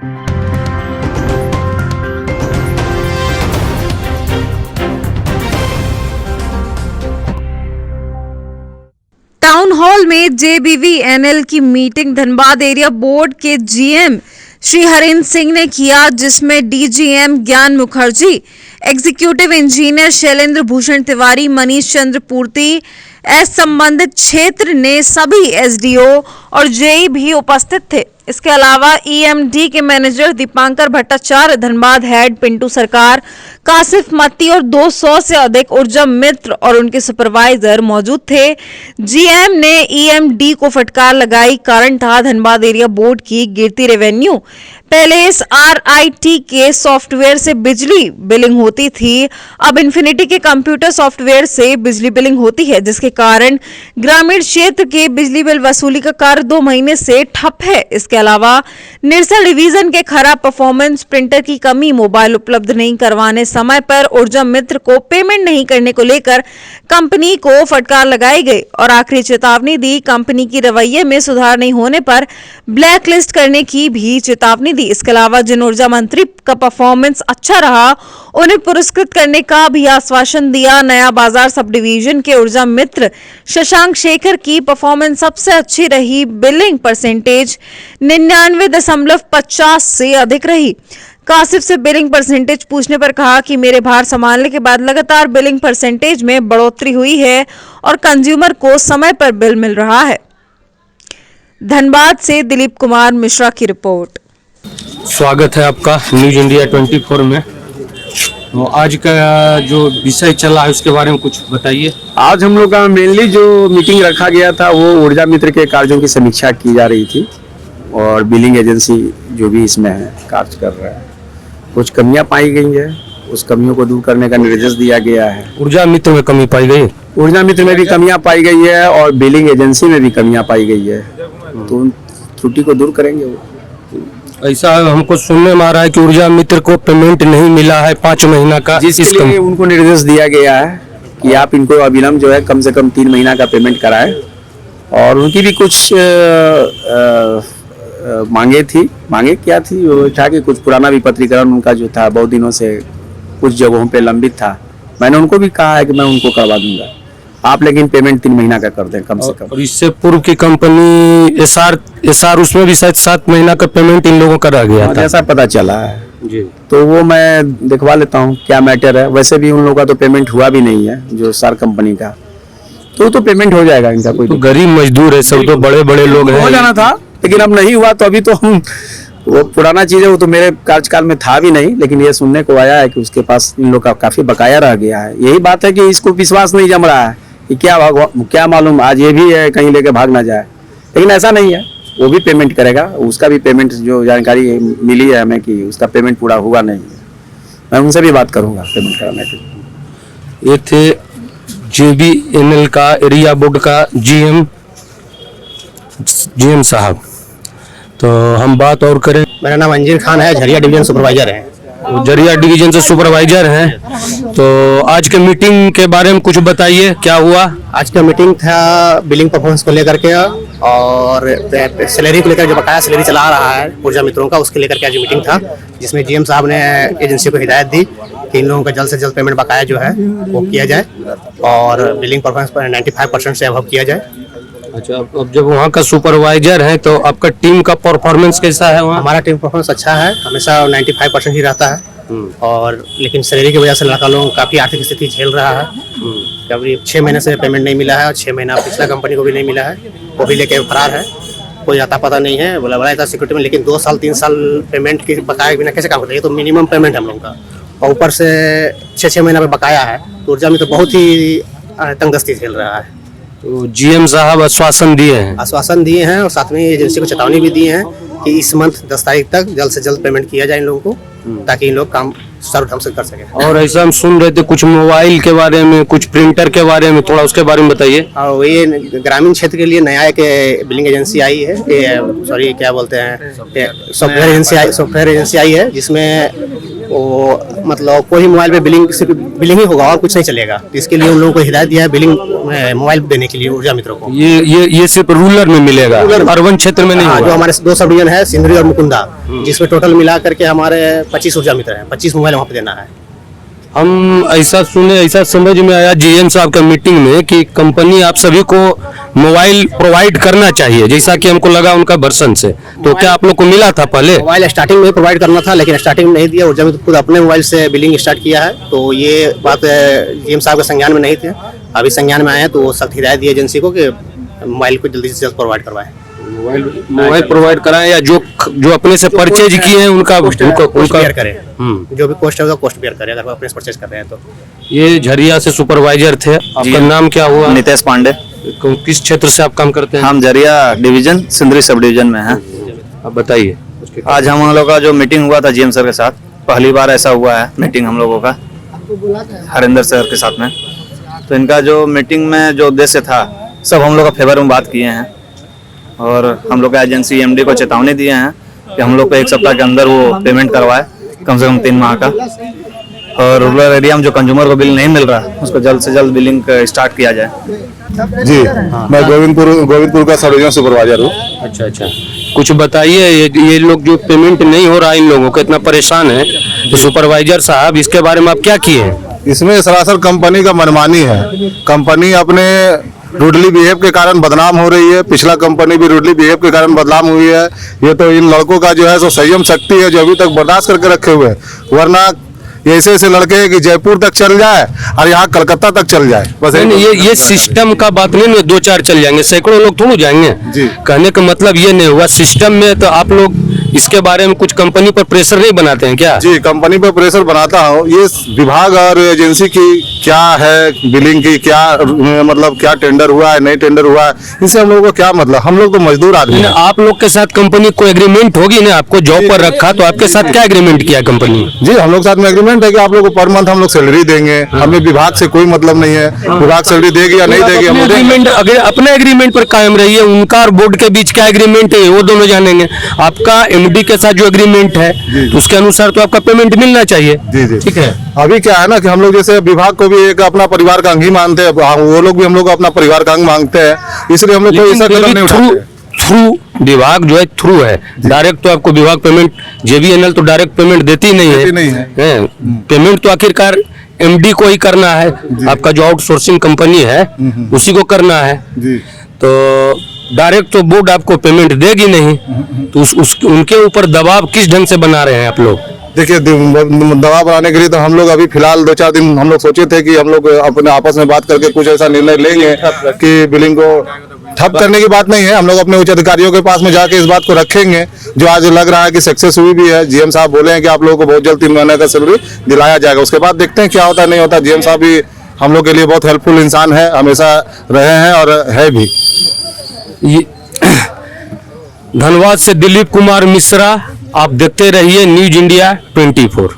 Town hall में JBVNL की meeting Dhanbad area board के GM श्री हरिंद्र सिंह ने किया, जिसमें DGM ज्ञान मुखर्जी, एग्जीक्यूटिव इंजीनियर शैलेंद्र भूषण तिवारी, मनीष चंद्र पूर्ति, संबंधित क्षेत्र ने सभी SDO और JE भी उपस्थित थे। इसके अलावा EMD के मैनेजर दीपांकर भट्टाचार्य, धनबाद हेड पिंटू सरकार, कासिफ मत्ती और 200 से अधिक ऊर्जा मित्र और उनके सुपरवाइजर मौजूद थे। GM ने EMD को फटकार लगाई, कारण था धनबाद एरिया बोर्ड की गिरती रेवेन्यू। पहले इस RIT के सॉफ्टवेयर से बिजली बिलिंग होती थी, अब इन्फिनिटी के कंप्यूटर सॉफ्टवेयर से बिजली बिलिंग होती है, जिसके कारण ग्रामीण क्षेत्र के बिजली बिल वसूली का कार्य 2 महीने से ठप है। इसके अलावा निरसा डिवीजन के खराब परफॉर्मेंस, प्रिंटर की कमी, मोबाइल उपलब्ध नहीं करवाने, समय पर ऊर्जा मित्र को पेमेंट नहीं करने को लेकर कंपनी को फटकार लगाई गई और आखिरी चेतावनी दी। कंपनी की रवैये में सुधार नहीं होने पर ब्लैक लिस्ट करने की भी चेतावनी दी। इसके अलावा जिन ऊर्जा मंत्री का परफॉर्मेंस अच्छा रहा, उन्हें पुरस्कृत करने का भी आश्वासन दिया। नया बाजार सब डिवीजन के ऊर्जा मित्र शशांक शेखर की परफॉर्मेंस सबसे अच्छी रही, बिलिंग परसेंटेज 99.50 से अधिक रही। कासिफ से बिलिंग परसेंटेज पूछने पर कहा कि मेरे भार संभालने के बाद लगातार बिलिंग परसेंटेज में बढ़ोतरी हुई है और कंज्यूमर को समय पर बिल मिल रहा है। धनबाद से दिलीप कुमार मिश्रा की रिपोर्ट। स्वागत है आपका न्यूज इंडिया 24 में। तो आज का जो विषय चला है उसके बारे में कुछ बताइए। आज हम लोग का मेनली जो मीटिंग रखा गया था वो ऊर्जा मित्र के कार्यों की समीक्षा की जा रही थी और बिलिंग एजेंसी जो भी इसमें है कार्य कर रहा है, कुछ कमियां पाई गई है, उस कमियों को दूर करने का निर्देश दिया गया है। ऊर्जा मित्र में कमी पाई गई, ऊर्जा मित्र में भी कमियां पाई गई है और बिलिंग एजेंसी में भी कमियां पाई गई है, तो उन त्रुटि को दूर करेंगे वो। ऐसा हमको सुनने में आ रहा है कि ऊर्जा मित्र को पेमेंट नहीं मिला है 5 महीना का, जिसके लिए उनको निर्देश दिया गया है कि आप इनको अविलंब जो है कम से कम 3 महीना का पेमेंट कराएं। और उनकी भी कुछ मांगे क्या थी, वो था कि कुछ पुराना विपत्रीकरण उनका जो था बहुत दिनों से कुछ जगहों पे लंबित था। मैंने उनको भी कहा है कि मैं उनको करवा दूंगा, आप लेकिन पेमेंट 3 महीना का कर दें कम से कम। और इससे पूर्व की कंपनी एसआर उसमें भी शायद 7 महीना का पेमेंट इन लोगों का रह गया था, ऐसा पता चला है जी। तो वो मैं दिखवा लेता हूँ क्या मैटर है। वैसे भी उन लोगों का तो पेमेंट हुआ भी नहीं है जो सार कंपनी का, तो पेमेंट हो जाएगा इनका। कोई तो गरीब मजदूर है सब, तो बड़े बड़े लोग हैं, हो जाना था लेकिन अब नहीं हुआ। तो अभी तो हम वो पुराना चीज है, वो तो मेरे कार्यकाल में था भी नहीं, लेकिन ये सुनने को आया है कि उसके पास इन लोग का काफी बकाया रह गया है। यही बात है कि इसको विश्वास नहीं जम रहा है कि क्या मालूम आज ये भी है कहीं लेके भाग ना जाए, लेकिन ऐसा नहीं है, वो भी पेमेंट करेगा। उसका भी पेमेंट जो जानकारी मिली है हमें कि उसका पेमेंट पूरा हुआ नहीं है, मैं उनसे भी बात करूंगा पेमेंट कराने के लिए। ये थे JBNL का एरिया बोर्ड का GM साहब। तो हम बात और करें। मेरा नाम अंजीर खान है, झरिया डिवीजन सुपरवाइजर है। झरिया डिवीजन से सुपरवाइजर हैं। तो आज के मीटिंग के बारे में कुछ बताइए, क्या हुआ? आज का मीटिंग था बिलिंग परफॉर्मेंस को लेकर के और सैलरी को लेकर, जो बकाया सैलरी चला रहा है ऊर्जा मित्रों का, उसके लेकर के आज मीटिंग था, जिसमें GM साहब ने एजेंसी को हिदायत दी कि इन लोगों का जल्द से जल्द पेमेंट बकाया जो है वो किया जाए और बिलिंग परफॉर्मेंस पर 95% से अबव किया जाए। अच्छा, अब जब वहाँ का सुपरवाइजर है तो आपका टीम का परफॉर्मेंस कैसा है वहाँ? हमारा टीम परफॉर्मेंस अच्छा है, हमेशा 95% ही रहता है। और लेकिन सैलरी की वजह से लड़का लोग काफ़ी आर्थिक स्थिति झेल रहा है। कभी 6 महीने से पेमेंट नहीं मिला है और 6 महीना पिछला कंपनी को भी नहीं मिला है, वो भी लेके फरार है, कोई आता पता नहीं है। बोला बड़ा था सिक्योरिटी में, लेकिन 2 साल 3 साल पेमेंट के बकाया बिना कैसे काम होता है? ये तो मिनिमम पेमेंट हम लोगों का, और ऊपर से 6 महीना में बकाया है, तो ऊर्जा में तो बहुत ही तंगदस्ती झेल रहा है। तो GM साहब आश्वासन दिए हैं और साथ में एजेंसी को चेतावनी भी दी है कि इस मंथ 10 तारीख तक जल्द से जल्द पेमेंट किया जाए इन लोगों को, ताकि इन लोग काम सर्व ढंग से कर सके। और ऐसा हम सुन रहे थे कुछ मोबाइल के बारे में, कुछ प्रिंटर के बारे में, थोड़ा उसके बारे में बताइए। और ये ग्रामीण क्षेत्र के लिए नया एक बिलिंग एजेंसी आई है, सॉफ्टवेयर एजेंसी आई है, जिसमें वो मतलब कोई मोबाइल पे बिलिंग ही होगा और कुछ नहीं चलेगा। तो इसके लिए उन लोगों को हिदायत दिया है बिलिंग मोबाइल देने के लिए ऊर्जा मित्रों को। ये सिर्फ रूरल में मिलेगा, अर्बन क्षेत्र में नहीं हाँ, जो होगा। हमारे 2 सब डिवीजन है, सिंधरी और मुकुंदा, जिसमें टोटल मिला करके हमारे 25 ऊर्जा मित्र हैं, 25 मोबाइल वहाँ पे देना है। हम ऐसा सुने, ऐसा समझ में आया जीएम साहब का मीटिंग में कि कंपनी आप सभी को मोबाइल प्रोवाइड करना चाहिए, जैसा कि हमको लगा उनका वर्षन से। तो क्या आप लोग को मिला था पहले? मोबाइल स्टार्टिंग में प्रोवाइड करना था, लेकिन स्टार्टिंग में नहीं दिया। ऊर्जा मित्र खुद अपने मोबाइल से बिलिंग स्टार्ट किया है। तो ये बात जीएम साहब के संज्ञान में नहीं थे, अभी संज्ञान में आए हैं। तो वो सख्त हिदायत दी एजेंसी को कि मोबाइल को जल्दी से जल्द प्रोवाइड करवाएं। मोबाइल प्रोवाइड कराएं, या जो अपने से परचेज किए हैं उनका बेयर करें। जो भी कॉस्ट है उसका कॉस्ट बेयर करें, अगर वो अपने से परचेज कर रहे हैं तो। ये झरिया से सुपरवाइजर थे, आपका नाम क्या हुआ? नितेश पांडे। किस क्षेत्र से आप काम करते हैं? हम Jharia division Sindri sub division में हैं। आप बताइए। आज हम लोग का जो मीटिंग हुआ था जीएम सर के साथ, पहली बार ऐसा हुआ है मीटिंग हम लोगों का हरिंदर सर के साथ में। तो इनका जो मीटिंग में जो उद्देश्य था, सब हम लोग का फेवर में बात किए हैं और हम लोग का एजेंसी एमडी को चेतावनी दिए हैं कि हम लोग को 1 सप्ताह के अंदर वो पेमेंट करवाए, कम से कम 3 माह का। और रूरल एरिया में जो कंज्यूमर को बिल नहीं मिल रहा, उसको जल्द से जल्द बिलिंग स्टार्ट किया जाए। जी, मैं गोविंदपुर का सब डिवीजन सुपरवाइजर हूँ। अच्छा, कुछ बताइए। ये लोग जो पेमेंट नहीं हो रहा, इन लोगों को इतना परेशान है, तो सुपरवाइजर साहब इसके बारे में आप क्या किए हैं? इसमें सरासर कंपनी का मनमानी है। कंपनी अपने रूडली बिहेव के कारण बदनाम हो रही है। पिछला कंपनी भी रूडली बिहेव के कारण बदनाम हुई है। ये तो इन लड़कों का जो है सो संयम शक्ति है, जो अभी तक बर्दाश्त करके रखे हुए हैं। वरना ऐसे ऐसे लड़के हैं कि जयपुर तक चल जाए और यहाँ कलकत्ता तक चल जाए। बस ये सिस्टम का बात नहीं है, 2-4 चल जाएंगे, सैकड़ों लोग थोड़ा जाएंगे। जी। कहने का मतलब ये नहीं हुआ सिस्टम में। तो आप लोग इसके बारे में कुछ कंपनी पर प्रेशर नहीं बनाते हैं क्या? जी, कंपनी पर प्रेशर बनाता हूँ। ये विभाग और एजेंसी की क्या है, बिलिंग की क्या मतलब, क्या टेंडर हुआ है, नहीं टेंडर हुआ है, इससे हम लोगों को क्या मतलब? हम लोग तो मजदूर आदमी हैं। आप लोग के साथ कंपनी को एग्रीमेंट होगी ना, आपको जॉब पर रखा, तो आपके साथ क्या एग्रीमेंट किया कंपनी? जी, हम लोग साथ में एग्रीमेंट है कि आप लोग को पर मंथ हम लोग सैलरी देंगे। हमें विभाग से कोई मतलब नहीं है, विभाग सैलरी देगी या नहीं देगी हम लोग एग्रीमेंट, अगर अपने एग्रीमेंट पर कायम रहिए। उनका और बोर्ड के बीच क्या एग्रीमेंट है वो दोनों जानेंगे। आपका एमडी के साथ जो एग्रीमेंट है तो उसके अनुसार तो आपका पेमेंट मिलना चाहिए। जी। ठीक है। अभी क्या है ना कि हम लोग जैसे विभाग को भी एक अपना परिवार का अंग ही मानते हैं, वो लोग भी हम लोग को अपना परिवार का अंग मांगते हैं, इसलिए हम लोग कोई ऐसा कदम नहीं उठाते। थ्रू विभाग जो है थ्रू है, डायरेक्ट तो आपको विभाग पेमेंट, जेबीएनएल तो डायरेक्ट पेमेंट देती नहीं है। पेमेंट तो आखिरकार एमडी को ही करना है। आपका जो आउटसोर्सिंग कंपनी है उसी को करना है। जी। तो डायरेक्ट तो बोर्ड आपको पेमेंट देगी नहीं। तो उनके ऊपर दबाव किस ढंग से बना रहे हैं आप लोग? देखिए, दवा बनाने के लिए तो हम लोग अभी फिलहाल 2-4 दिन हम लोग सोचे थे कि हम लोग अपने आपस में बात करके कुछ ऐसा निर्णय लेंगे कि बिलिंग को ठप करने की बात नहीं है। हम लोग अपने उच्च अधिकारियों के पास में जाके इस बात को रखेंगे, जो आज लग रहा है कि सक्सेस हुई भी है। जीएम साहब बोले हैं कि आप लोगों को बहुत जल्द 3 महीने का सैलरी दिलाया जाएगा। उसके बाद देखते हैं क्या होता है नहीं होता। जीएम साहब भी हम लोग के लिए बहुत हेल्पफुल इंसान है, हमेशा रहे हैं और है भी। धनबाद से दिलीप कुमार मिश्रा, आप देखते रहिए न्यूज इंडिया 24।